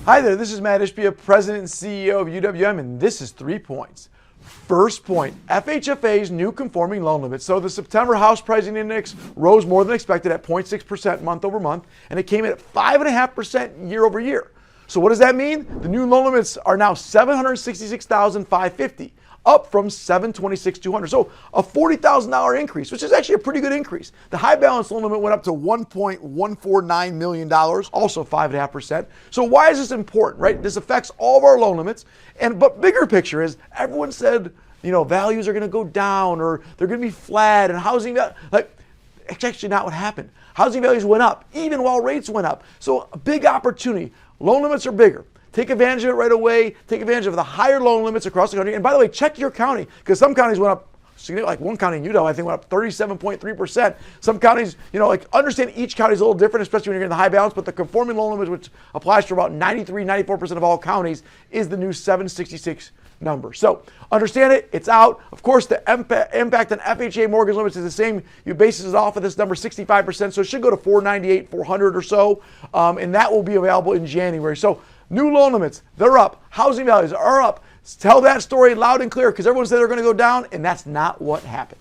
Hi there, this is Ishbia, President and CEO of UWM, and this is 3 points. First point, FHFA's new conforming loan limit. So the September house pricing index rose more than expected at 0.6% month over month, and it came in at 5.5% year over year. So what does that mean? The new loan limits are now $766,550, up from $726,200. So a $40,000 increase, which is actually a pretty good increase. The high balance loan limit went up to $1.149 million, also 5.5%. So why is this important, right? This affects all of our loan limits. But bigger picture is everyone said, values are going to go down or they're going to be flat, and housing, it's actually not what happened. Housing values went up even while rates went up. So a big opportunity. Loan limits are bigger. Take advantage of it right away. Take advantage of the higher loan limits across the country. And by the way, check your county, because some counties went up, like one county in UW, I think went up 37.3%. Some counties, understand each county is a little different, especially when you're in the high balance, but the conforming loan limit, which applies to about 93, 94% of all counties, is the new 766 number. So understand it, it's out. Of course, the impact on FHA mortgage limits is the same. You bases it off of this number, 65%, so it should go to 498, 400 or so, and that will be available in January. So new loan limits, they're up. Housing values are up. Tell that story loud and clear, because everyone said they're going to go down, and that's not what happened.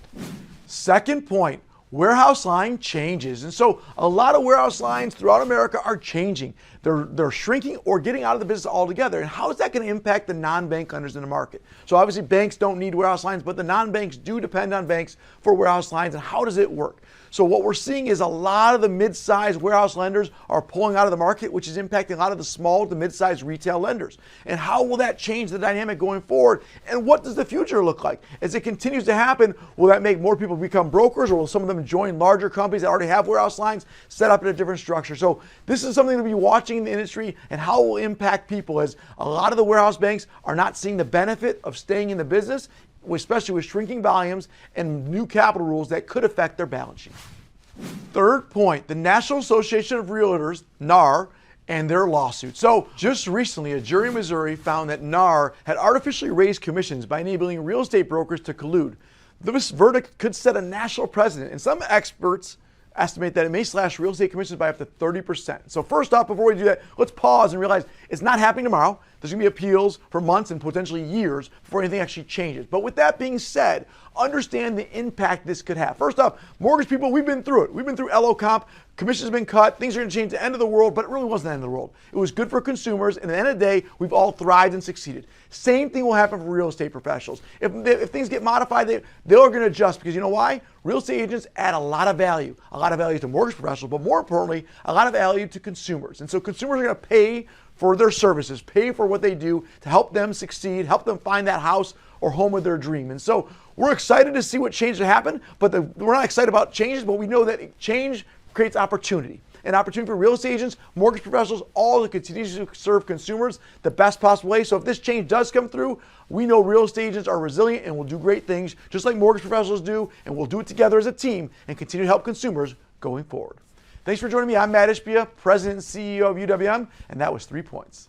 Second point, warehouse line changes. And so a lot of warehouse lines throughout America are changing. They're shrinking or getting out of the business altogether. And how is that going to impact the non-bank lenders in the market? So obviously banks don't need warehouse lines, but the non-banks do depend on banks for warehouse lines. And how does it work? So what we're seeing is a lot of the mid-sized warehouse lenders are pulling out of the market, which is impacting a lot of the small to mid-sized retail lenders. And how will that change the dynamic going forward? And what does the future look like? As it continues to happen, will that make more people become brokers, or will some of them join larger companies that already have warehouse lines set up in a different structure? So this is something to be watching in the industry, and how it will impact people, as a lot of the warehouse banks are not seeing the benefit of staying in the business, especially with shrinking volumes and new capital rules that could affect their balance sheet. Third point, the National Association of Realtors, NAR, and their lawsuit. So just recently, a jury in Missouri found that NAR had artificially raised commissions by enabling real estate brokers to collude. This verdict could set a national precedent, and some experts estimate that it may slash real estate commissions by up to 30%. So first off, before we do that, let's pause and realize it's not happening tomorrow. There's going to be appeals for months and potentially years before anything actually changes. But with that being said, understand the impact this could have. First off, mortgage people, we've been through it. We've been through LO comp, commissions have been cut, things are going to change, the end of the world, but it really wasn't the end of the world. It was good for consumers, and at the end of the day, we've all thrived and succeeded. Same thing will happen for real estate professionals. If things get modified, they're going to adjust, because you know why? Real estate agents add a lot of value to mortgage professionals, but more importantly, a lot of value to consumers. And so consumers are going to pay for their services, pay for what they do to help them succeed, help them find that house or home of their dream. And so we're excited to see what changes happen, but we're not excited about changes, but we know that change creates opportunity. An opportunity for real estate agents, mortgage professionals, all to continue to serve consumers the best possible way. So if this change does come through, we know real estate agents are resilient and will do great things, just like mortgage professionals do, and we'll do it together as a team and continue to help consumers going forward. Thanks for joining me. I'm Ishbia, President and CEO of UWM, and that was 3 points.